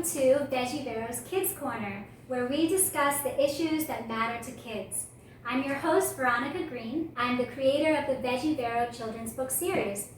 to Veggie Vero's Kids Corner, where we discuss the issues that matter to kids. I'm your host, Veronica Green. I'm the creator of the Veggie Vero children's book series.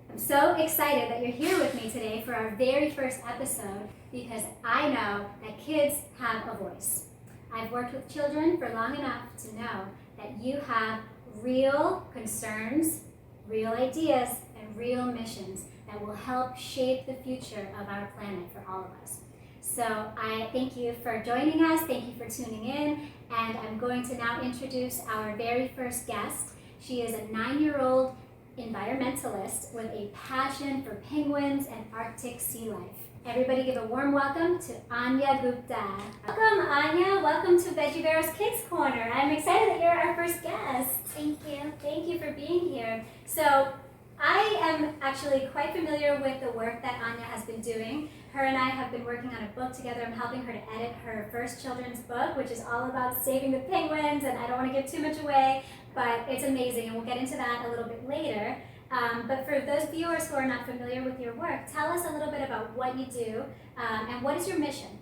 I'm so excited that you're here with me today for our very first episode because I know that kids have a voice. I've worked with children for long enough to know that you have real concerns, real ideas, and real missions that will help shape the future of our planet for all of us. So I thank you for joining us, thank you for tuning in, and I'm going to now introduce our very first guest. She is a 9-year-old environmentalist with a passion for penguins and Arctic sea life. Everybody give a warm welcome to Anya Gupta. Welcome, Anya. Welcome to Veggie Vero's Kids Corner. I'm excited that you're our first guest. Thank you. Thank you for being here. So I am actually quite familiar with the work that Anya has been doing. Her and I have been working on a book together. I'm helping her to edit her first children's book, which is all about saving the penguins, and I don't want to give too much away, but it's amazing, and we'll get into that a little bit later. But for those viewers who are not familiar with your work, tell us a little bit about what you do, and what is your mission?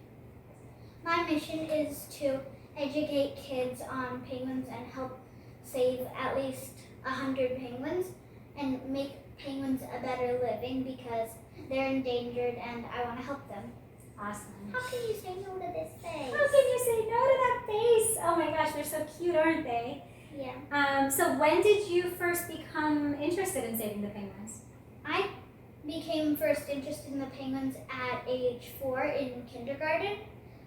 My mission is to educate kids on penguins and help save at least 100 penguins and make penguins a better living because they're endangered and I want to help them. Awesome. How can you say no to this face? How can you say no to that face? Oh my gosh, they're so cute, aren't they? Yeah. So when did you first become interested in saving the penguins? I became first interested in the penguins at age 4 in kindergarten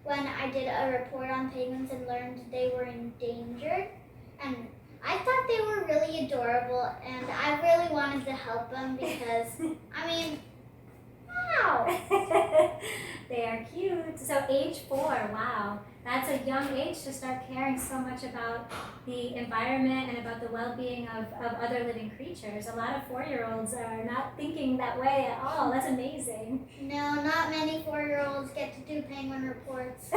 when I did a report on penguins and learned they were endangered. And I thought they were really adorable and I really wanted to help them because, I mean, wow. They are cute. So age 4, wow. That's a young age to start caring so much about the environment and about the well-being of other living creatures. A lot of 4-year-olds are not thinking that way at all. That's amazing. No, not many 4-year-olds get to do penguin reports.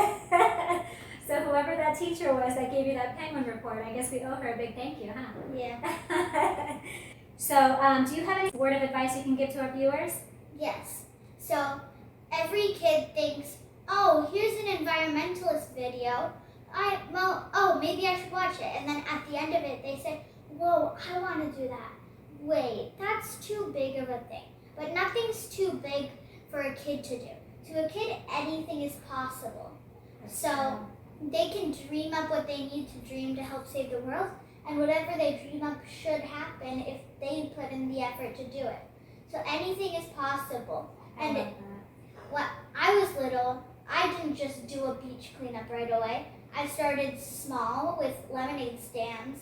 So whoever that teacher was that gave you that penguin report, I guess we owe her a big thank you, huh? Yeah. So do you have any word of advice you can give to our viewers? Yes. So every kid thinks, oh, here's an environmentalist video. Maybe I should watch it. And then at the end of it, they say, whoa, I want to do that. Wait, that's too big of a thing. But nothing's too big for a kid to do. To a kid, anything is possible. So they can dream up what they need to dream to help save the world. And whatever they dream up should happen if they put in the effort to do it. So anything is possible. And when I was little, I didn't just do a beach cleanup right away. I started small with lemonade stands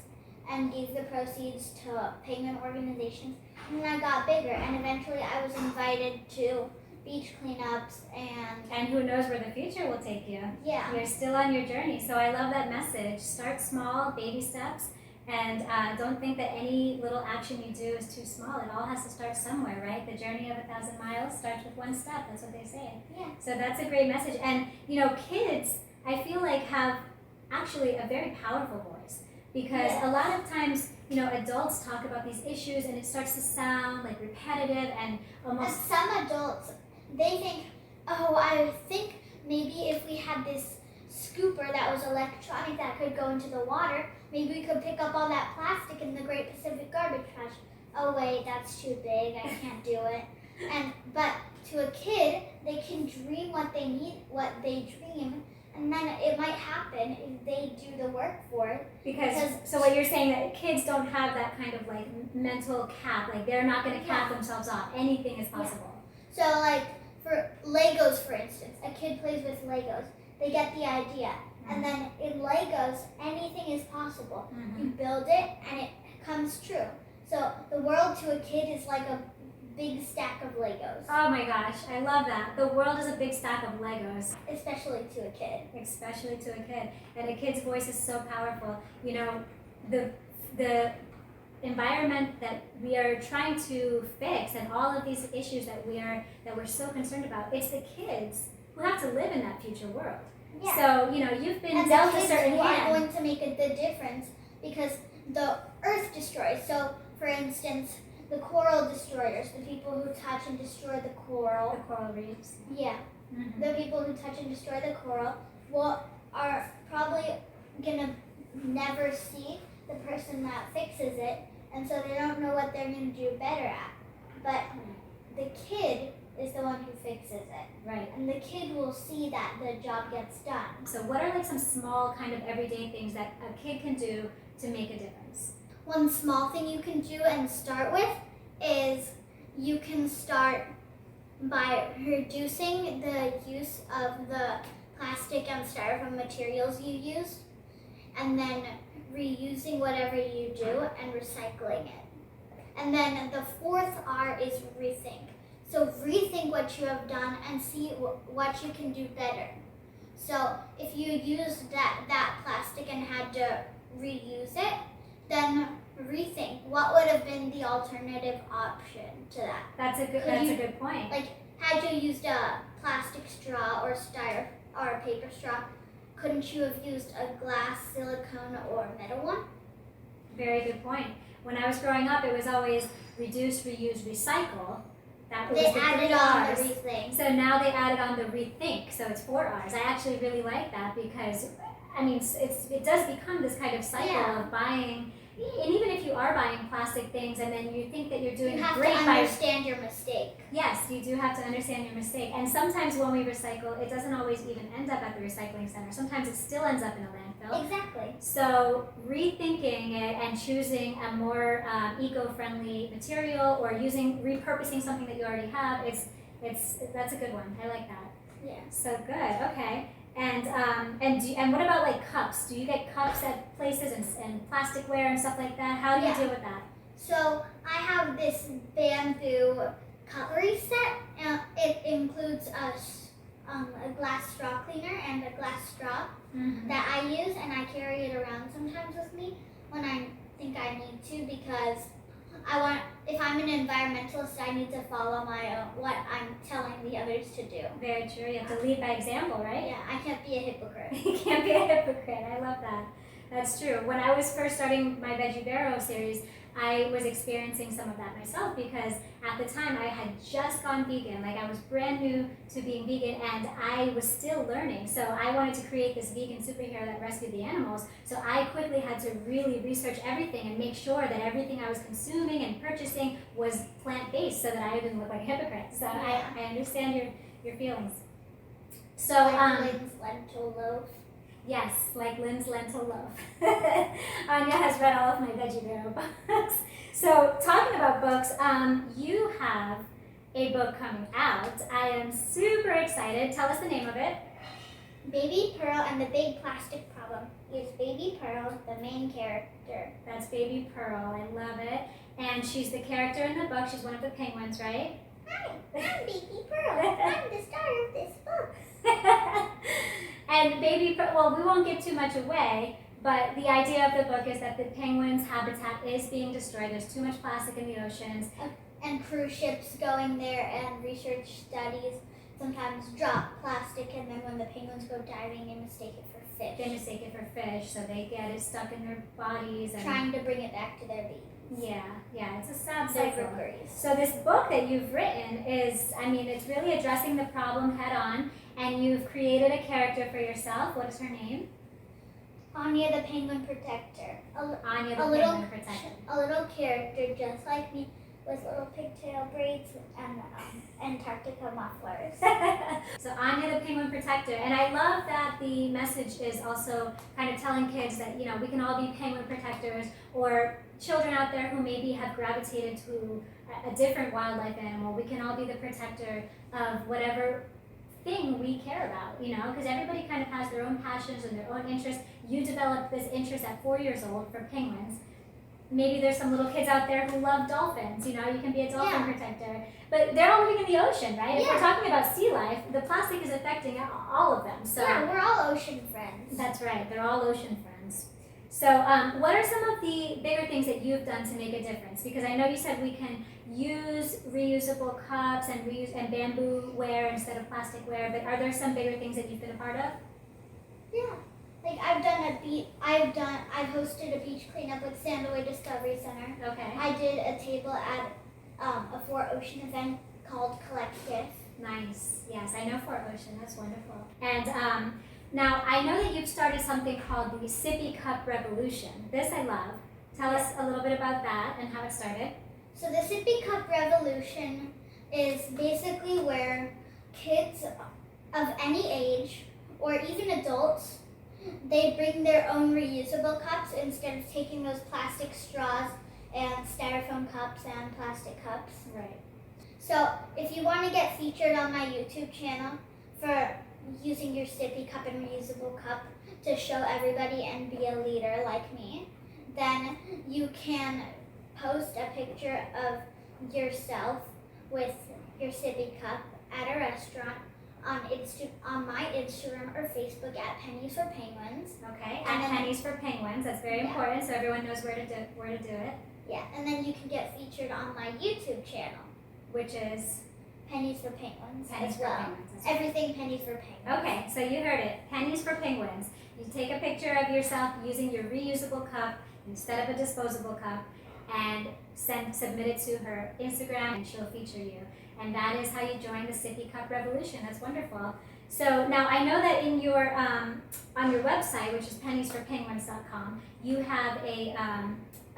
and gave the proceeds to penguin organizations. And then I got bigger, and eventually I was invited to beach cleanups and who knows where the future will take you. Yeah. You're still on your journey. So I love that message. Start small, baby steps. And don't think that any little action you do is too small. It all has to start somewhere, right? The journey of 1,000 miles starts with one step. That's what they say. Yeah. So that's a great message. And, kids, I feel like have actually a very powerful voice. Because a lot of times, adults talk about these issues and it starts to sound like repetitive and almost... And some adults, they think, oh, I think maybe if we had this scooper that was electronic that could go into the water, maybe we could pick up all that plastic in the Great Pacific Garbage Patch. Oh wait, that's too big, I can't do it. But to a kid, they can dream what they need, what they dream, and then it might happen if they do the work for it. Because so what you're saying that kids don't have that kind of like mental cap, like they're not going to cap themselves off. Anything is possible. Yeah. So like for Legos, for instance, a kid plays with Legos. They get the idea. And then in Legos, anything is possible. You build it and it comes true. So the world to a kid is like a big stack of Legos. Oh my gosh, I love that. The world is a big stack of Legos. Especially to a kid. Especially to a kid. And a kid's voice is so powerful. The environment that we are trying to fix and all of these issues that we're so concerned about, it's the kids who have to live in that future world. Yeah. So, you've been dealt a certain hand. And the kids are going to make the difference because the earth destroys. So, for instance, the coral destroyers, the people who touch and destroy the coral. The coral reefs. Yeah. the people who touch and destroy the coral, are probably gonna never see the person that fixes it, and so they don't know what they're gonna do better at. But the kid is the one who fixes it. Right. And the kid will see that the job gets done. So what are like some small kind of everyday things that a kid can do to make a difference? One small thing you can do and start with is you can start by reducing the use of the plastic and styrofoam materials you use, and then reusing whatever you do and recycling it. And then the fourth R is rethink. So rethink what you have done and see what you can do better. So if you used that plastic and had to reuse it, then rethink what would have been the alternative option to that. That's a good point. Like, had you used a plastic straw or a paper straw, couldn't you have used a glass, silicone, or metal one? Very good point. When I was growing up, it was always reduce, reuse, recycle. That was They the added 3 on R's. the rethink. So now they added on the rethink, so it's 4 R's. I actually really like that because, I mean, it does become this kind of cycle of buying, and even if you are buying plastic things and then you think that you're doing You have great to understand your mistake. Yes, you do have to understand your mistake. And sometimes when we recycle, it doesn't always even end up at the recycling center. Sometimes it still ends up in a landfill. Exactly. So rethinking it and choosing a more eco-friendly material or repurposing something that you already have, that's a good one. I like that. Yeah. So good. Okay. And what about like cups? Do you get cups at places and plasticware and stuff like that? How do you deal with that? So I have this bamboo cutlery set, and it includes a glass straw cleaner and a glass straw that I use, and I carry it around sometimes with me when I think I need to, because if I'm an environmentalist, I need to follow what I'm telling the others to do. Very true. You have to lead by example, right? Yeah, I can't be a hypocrite. You can't be a hypocrite. I love that. That's true. When I was first starting my Veggie Vero series, I was experiencing some of that myself because at the time I had just gone vegan. Like I was brand new to being vegan and I was still learning. So I wanted to create this vegan superhero that rescued the animals. So I quickly had to really research everything and make sure that everything I was consuming and purchasing was plant-based so that I didn't look like a hypocrite. So I understand your feelings. So Lynn's lentil loaf. Yes, like Lynn's lentil loaf. Anya has read all of my Veggie Vero books. So talking about books, you have a book coming out. I am super excited. Tell us the name of it. Baby Pearl and the Big Plastic Problem. Here's Baby Pearl, the main character. That's Baby Pearl. I love it. And she's the character in the book. She's one of the penguins, right? Hi, I'm Baby Pearl. I'm the star of this book. And Baby Pearl, well, we won't give too much away, but the idea of the book is that the penguins' habitat is being destroyed. There's too much plastic in the oceans. And cruise ships going there and research studies sometimes drop plastic, and then when the penguins go diving, they mistake it for fish. They mistake it for fish, so they get it stuck in their bodies. And trying to bring it back to their babies. Yeah, it's a sad cycle. So So this book that you've written is, I mean, it's really addressing the problem head on, and you've created a character for yourself. What is her name? Anya the Penguin Protector. Anya the Penguin Protector. A little character just like me with little pigtail braids and Antarctica mufflers. So Anya the Penguin Protector. And I love that the message is also kind of telling kids that, you know, we can all be penguin protectors, or children out there who maybe have gravitated to a different wildlife animal. We can all be the protector of whatever thing we care about, you know, because everybody kind of has their own passions and their own interests. You developed this interest at 4 years old for penguins. Maybe there's some little kids out there who love dolphins, you know, you can be a dolphin protector. But they're all living in the ocean, right? If we're talking about sea life, the plastic is affecting all of them. So yeah, we're all ocean friends. That's right, they're all ocean friends. So what are some of the bigger things that you've done to make a difference? Because I know you said we can use reusable cups and bamboo ware instead of plastic ware, but are there some bigger things that you've been a part of? Yeah. Like I've hosted a beach cleanup with Sandalwood Discovery Center. Okay. I did a table at a 4 Ocean event called Collect Gift. Nice. Yes, I know Fort Ocean. That's wonderful. And now I know that you've started something called the Sippy Cup Revolution. This I love. Tell us a little bit about that and how it started. So the Sippy Cup Revolution is basically where kids of any age, or even adults, they bring their own reusable cups instead of taking those plastic straws and styrofoam cups and plastic cups. Right. So if you want to get featured on my YouTube channel for using your sippy cup and reusable cup to show everybody and be a leader like me, then you can post a picture of yourself with your sippy cup at a restaurant on my Instagram or Facebook at Pennies for Penguins. Okay, at Pennies for Penguins. That's very important, so everyone knows where to do it. Yeah, and then you can get featured on my YouTube channel, which is Pennies for Penguins Pennies as well. for Penguins. Everything Pennies for Penguins. Okay, so you heard it. Pennies for Penguins. You take a picture of yourself using your reusable cup instead of a disposable cup and submit it to her Instagram and she'll feature you. And that is how you join the Sippy Cup Revolution. That's wonderful. So now I know that in your on your website, which is penniesforpenguins.com, you have a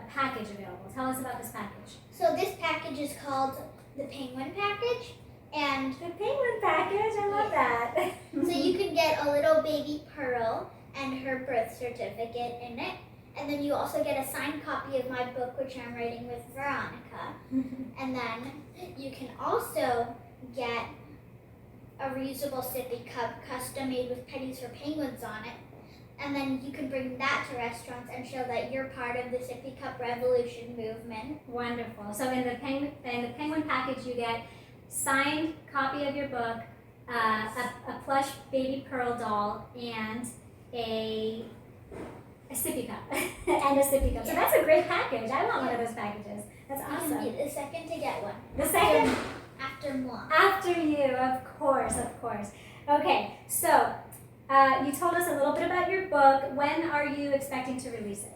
package available. Tell us about this package. So this package is called the Penguin Package, and The Penguin Package, I love that. so you can get a little baby Pearl and her birth certificate in it, and then you also get a signed copy of my book, which I'm writing with Veronica, and then you can also get a reusable sippy cup custom made with Pennies for Penguins on it, and then you can bring that to restaurants and show that you're part of the Sippy Cup Revolution movement. Wonderful. So in the Penguin package, you get signed copy of your book, a plush baby Pearl doll, and a sippy cup. And a sippy cup. So that's a great package. I want one of those packages. That's You awesome. can be the second to get one. The second? After moi. After you, of course, of course. Okay, so you told us a little bit about your book. When are you expecting to release it?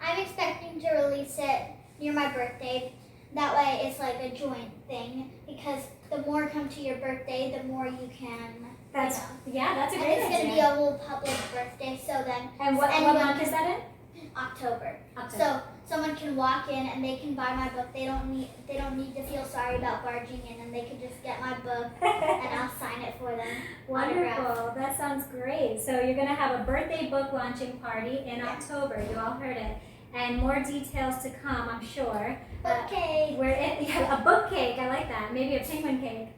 I'm expecting to release it near my birthday. That way it's like a joint thing, because the more come to your birthday, the more you can. That's a And great it's idea. going to be a whole public birthday, so then And what month is that in? October. October. So someone can walk in and they can buy my book. They don't need to feel sorry about barging in, and they can just get my book and I'll sign it for them. Wonderful. That sounds great. So you're going to have a birthday book launching party in October. You all heard it. And more details to come, I'm sure. Book cake. A book cake. I like that. Maybe a penguin cake.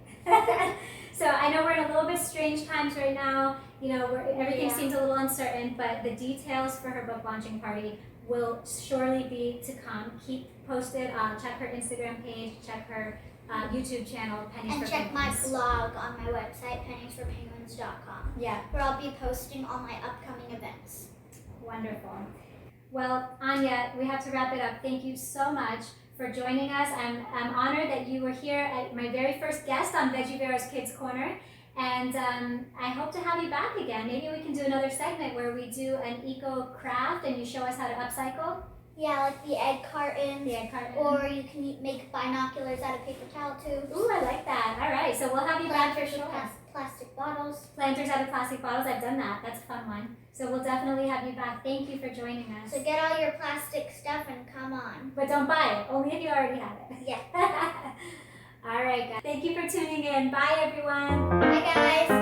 So I know we're in a little bit strange times right now. You know, everything seems a little uncertain, but the details for her book launching party will surely be to come. Keep posted. Check her Instagram page. Check her YouTube channel, Pennies for And check my Penguins. blog on my website, penniesforpenguins.com, Yeah, where I'll be posting all my upcoming events. wonderful. Well, Anya, we have to wrap it up. Thank you so much for joining us. I'm honored that you were here at my very first guest on Veggie Vero's Kids Corner. And I hope to have you back again. Maybe we can do another segment where we do an eco craft and you show us how to upcycle. Yeah, like the egg cartons. The egg carton. Or you can make binoculars out of paper towel tubes. Ooh, I like that. All right, so we'll have you back for Planters sure. with plastic bottles. Planters out of plastic bottles. I've done that. That's a fun one. So we'll definitely have you back. Thank you for joining us. So get all your plastic stuff and come on. But don't buy it. Only if you already have it. Yeah. All right, guys. Thank you for tuning in. Bye, everyone. Bye, guys.